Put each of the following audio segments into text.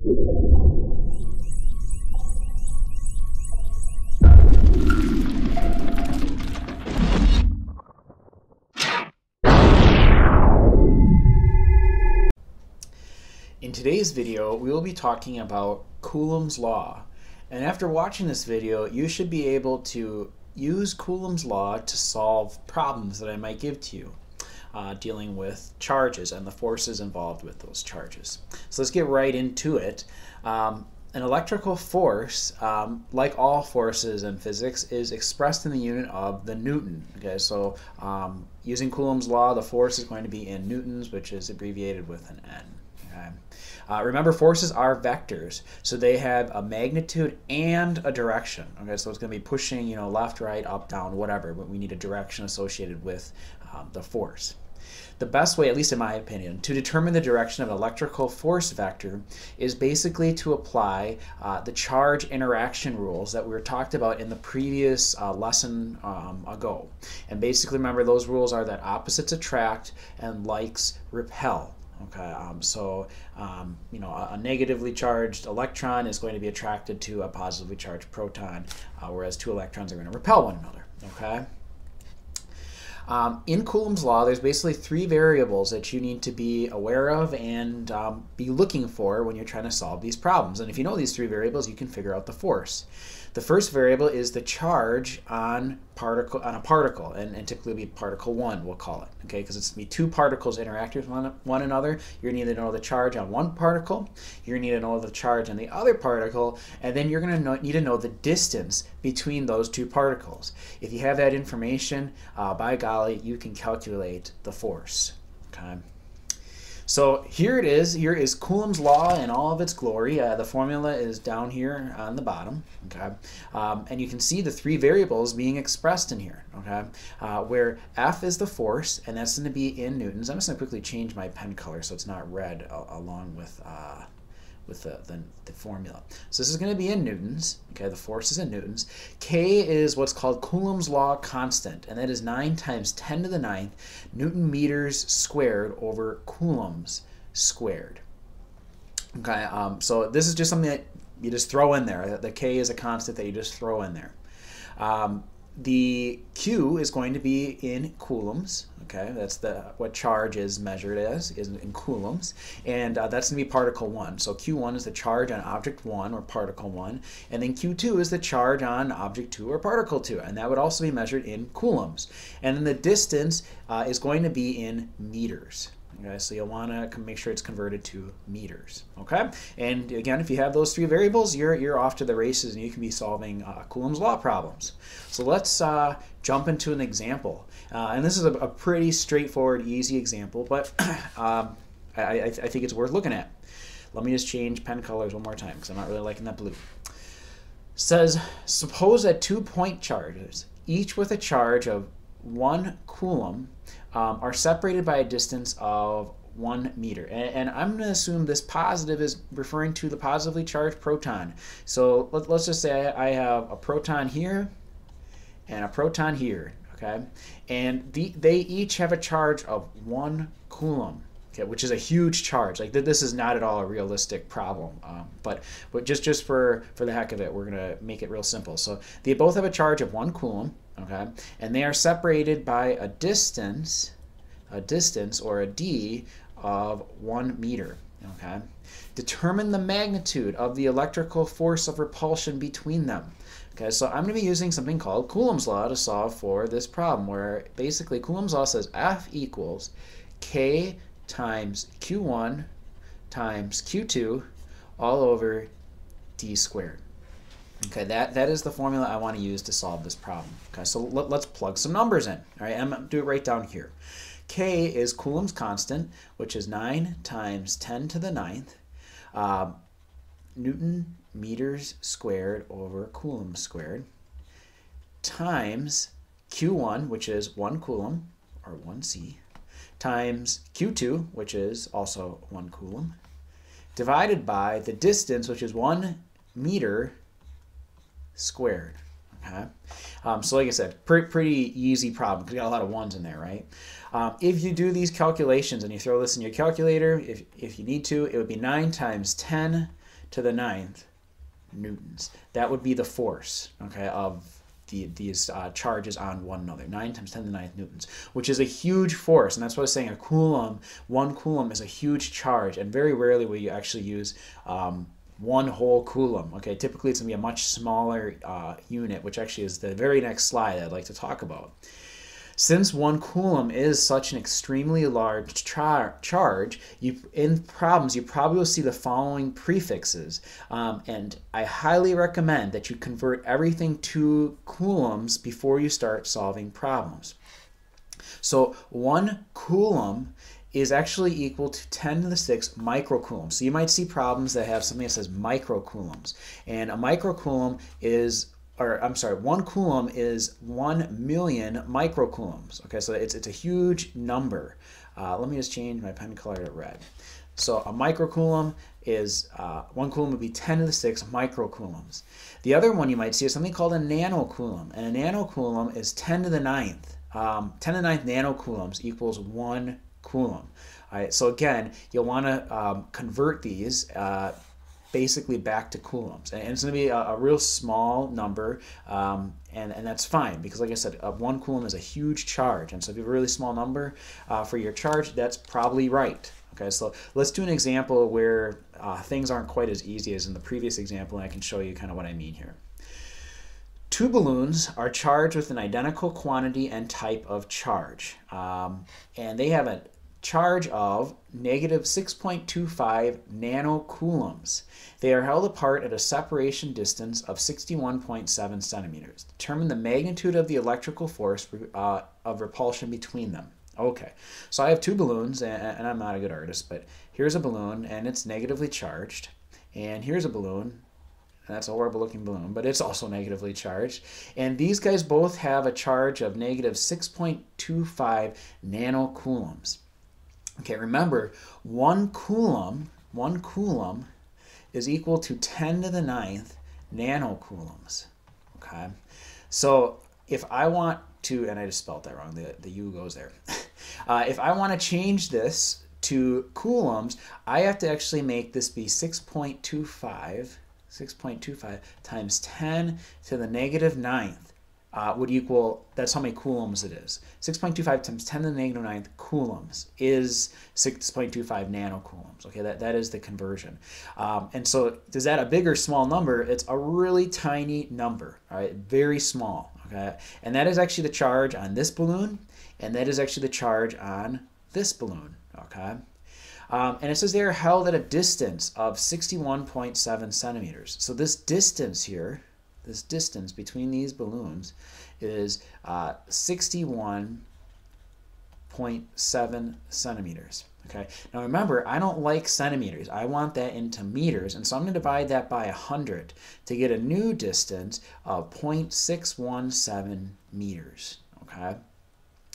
In today's video, we will be talking about Coulomb's law. And after watching this video, you should be able to use Coulomb's law to solve problems that I might give to you, dealing with charges and the forces involved with those charges. So let's get right into it. An electrical force, like all forces in physics, is expressed in the unit of the Newton. Okay, so using Coulomb's law, the force is going to be in newtons, which is abbreviated with an N. Okay. Remember, forces are vectors, so they have a magnitude and a direction. Okay, so it's going to be pushing, left, right, up, down, whatever, but we need a direction associated with the force. The best way, at least in my opinion, to determine the direction of an electrical force vector is basically to apply the charge interaction rules that we were talked about in the previous lesson ago. And basically, remember, those rules are that opposites attract and likes repel. Okay, a negatively charged electron is going to be attracted to a positively charged proton, whereas two electrons are going to repel one another. Okay. In Coulomb's law, there's basically three variables that you need to be aware of and be looking for when you're trying to solve these problems. And if you know these three variables, you can figure out the force. The first variable is the charge on a particle, and typically it'll be particle 1, we'll call it, okay? Because it's going to be two particles interacting with one another. You're going to need to know the charge on one particle, you're going to need to know the charge on the other particle, and then you're going to need to know the distance between those two particles. If you have that information, by golly, you can calculate the force, okay? So here it is. Here is Coulomb's law in all of its glory. The formula is down here on the bottom. Okay, and you can see the three variables being expressed in here. Okay, where F is the force, and that's going to be in newtons. I'm just going to quickly change my pen color so it's not red along with the formula. So this is going to be in newtons. Okay, the force is in newtons. K is what's called Coulomb's law constant, and that is 9 times 10 to the 9th Newton meters squared over coulombs squared. Okay, so this is just something that you just throw in there. The K is a constant that you just throw in there. The Q is going to be in coulombs. Okay, that's what charge is measured as, is in coulombs, and that's going to be particle 1. So Q1 is the charge on object 1 or particle 1, and then Q2 is the charge on object 2 or particle 2, and that would also be measured in coulombs. And then the distance is going to be in meters. Okay, so you'll want to make sure it's converted to meters. Okay, and again, if you have those three variables, you're off to the races, and you can be solving Coulomb's law problems. So let's jump into an example, and this is a pretty straightforward, easy example, but I think it's worth looking at. Let me just change pen colors one more time because I'm not really liking that blue. It says, suppose that 2 point charges, each with a charge of 1 coulomb, are separated by a distance of 1 meter. And I'm going to assume this positive is referring to the positively charged proton. So let's just say I have a proton here and a proton here, okay? And they each have a charge of 1 coulomb, okay, which is a huge charge. Like, this is not at all a realistic problem, but just for the heck of it, we're going to make it real simple. So they both have a charge of 1 coulomb, okay, and they are separated by a distance or a d of 1 meter. Okay, determine the magnitude of the electrical force of repulsion between them. Okay, so I'm going to be using something called Coulomb's law to solve for this problem, where basically Coulomb's law says F equals K times Q1 times Q2 all over d squared. Okay, that is the formula I want to use to solve this problem. Okay, so let's plug some numbers in. All right, I'm going to do it right down here. K is Coulomb's constant, which is 9 times 10 to the 9th Newton meters squared over coulomb squared, times Q1, which is 1 coulomb, or 1C, times Q2, which is also 1 coulomb, divided by the distance, which is 1 meter squared. Okay, so like I said, pretty easy problem because you got a lot of ones in there, right? If you do these calculations and you throw this in your calculator, if you need to, it would be 9 times 10 to the 9th newtons. That would be the force, okay, of these charges on one another. 9 times 10 to the 9th newtons, which is a huge force. And that's what I was saying. A coulomb, 1 coulomb is a huge charge. And very rarely will you actually use 1 whole coulomb. Okay, typically it's going to be a much smaller unit, which actually is the very next slide I'd like to talk about. Since 1 coulomb is such an extremely large charge, in problems you probably will see the following prefixes, and I highly recommend that you convert everything to coulombs before you start solving problems. So 1 coulomb is actually equal to 10 to the 6 microcoulombs. So you might see problems that have something that says microcoulombs, and a microcoulomb is, or I'm sorry, 1 coulomb is 1 million microcoulombs. Okay, so it's a huge number. Let me just change my pen color to red. So a microcoulomb is, 1 coulomb would be 10 to the 6 microcoulombs. The other one you might see is something called a nanocoulomb, and a nanocoulomb is 10 to the 9th. 10 to the 9th nanocoulombs equals 1 coulomb. All right, so again, you'll want to convert these basically back to coulombs, and it's going to be a real small number, and that's fine, because like I said, 1 coulomb is a huge charge, and so if you have a really small number for your charge, that's probably right. Okay, so let's do an example where things aren't quite as easy as in the previous example, and I can show you kind of what I mean here. 2 balloons are charged with an identical quantity and type of charge, and they have a charge of negative 6.25 nanocoulombs. They are held apart at a separation distance of 61.7 centimeters. Determine the magnitude of the electrical force of repulsion between them. Okay, so I have 2 balloons, and I'm not a good artist, but here's a balloon, and it's negatively charged, and here's a balloon. That's a horrible looking balloon, but it's also negatively charged. And these guys both have a charge of negative 6.25 nanocoulombs. Okay, remember, 1 coulomb is equal to 10 to the 9th nanocoulombs. Okay, so if I want to, and I just spelled that wrong, the U goes there. If I want to change this to coulombs, I have to actually make this be 6.25 times 10 to the negative 9th would equal, that's how many coulombs it is. 6.25 times 10 to the negative 9th coulombs is 6.25 nanocoulombs. Okay, that is the conversion. And so is that a big or small number? It's a really tiny number, all right, very small. Okay, and that is actually the charge on this balloon, and that is actually the charge on this balloon. Okay. And it says they are held at a distance of 61.7 centimeters. So this distance here, this distance between these balloons is 61.7 centimeters. Okay. Now remember, I don't like centimeters. I want that into meters, and so I'm going to divide that by 100 to get a new distance of 0.617 meters. Okay.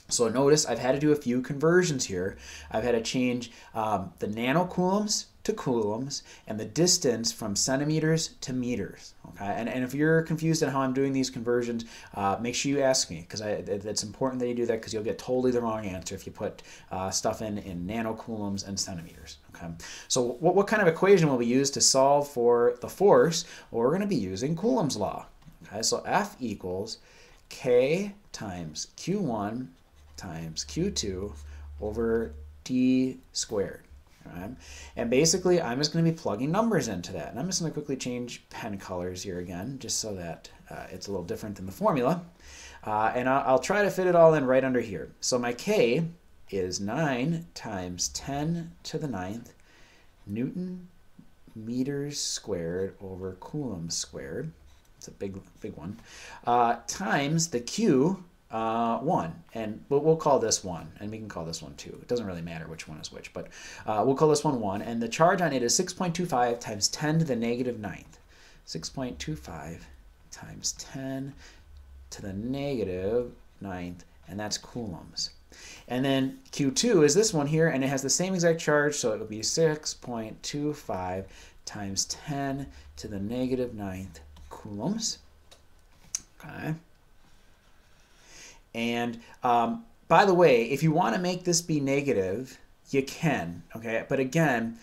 So notice I've had to do a few conversions here. I've had to change the nanocoulombs to coulombs and the distance from centimeters to meters. Okay, and if you're confused on how I'm doing these conversions, make sure you ask me, because it's important that you do that, because you'll get totally the wrong answer if you put stuff in nanocoulombs and centimeters. Okay, so what kind of equation will we use to solve for the force? Well, we're going to be using Coulomb's law. Okay, so F equals K times Q1 times Q2 over D squared. Right? And basically, I'm just going to be plugging numbers into that. And I'm just going to quickly change pen colors here again, just so that it's a little different than the formula. And I'll try to fit it all in right under here. So my K is 9 times 10 to the 9th Newton meters squared over Coulomb squared. It's a big one. Times the Q, 1, and we'll call this 1, and we can call this one 2. It doesn't really matter which one is which, but we'll call this one 1, and the charge on it is 6.25 times 10 to the negative 9th. 6.25 times 10 to the negative 9th, and that's coulombs. And then Q2 is this one here, and it has the same exact charge, so it would be 6.25 times 10 to the negative 9th coulombs. Okay. And by the way, if you want to make this be negative, you can. Okay, but again,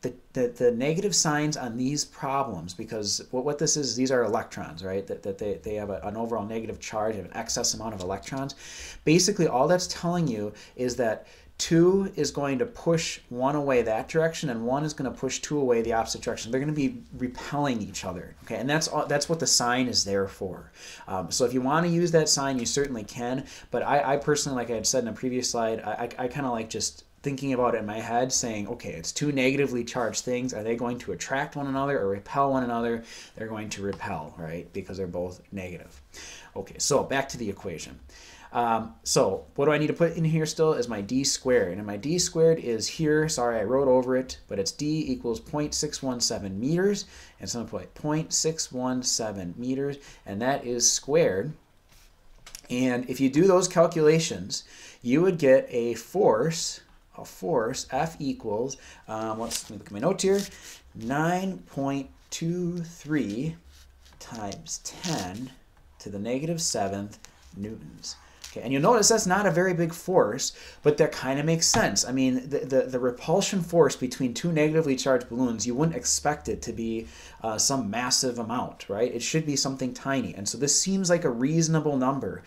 the negative signs on these problems, because what this is, these are electrons, right? That they have an overall negative charge, have an excess amount of electrons. Basically, all that's telling you is that 2 is going to push 1 away that direction, and 1 is going to push 2 away the opposite direction. They're going to be repelling each other, okay? And that's what the sign is there for. So if you want to use that sign, you certainly can. But I personally, like I had said in a previous slide, I kind of like just thinking about it in my head, saying, okay, it's 2 negatively charged things. Are they going to attract one another or repel one another? They're going to repel, right? Because they're both negative. Okay, so back to the equation. So what do I need to put in here still is my d squared. And my d squared is here. Sorry, I wrote over it, but it's d equals 0.617 meters. And so I'm going to put 0.617 meters, and that is squared. And if you do those calculations, you would get a force, F equals, let me look at my notes here, 9.23 times 10 to the negative 7th newtons. Okay, and you'll notice that's not a very big force, but that kind of makes sense. I mean, the repulsion force between 2 negatively charged balloons, you wouldn't expect it to be some massive amount, right? It should be something tiny. And so this seems like a reasonable number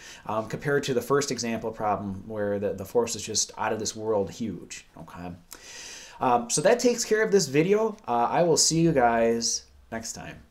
compared to the first example problem where the force is just out of this world huge, okay? So that takes care of this video. I will see you guys next time.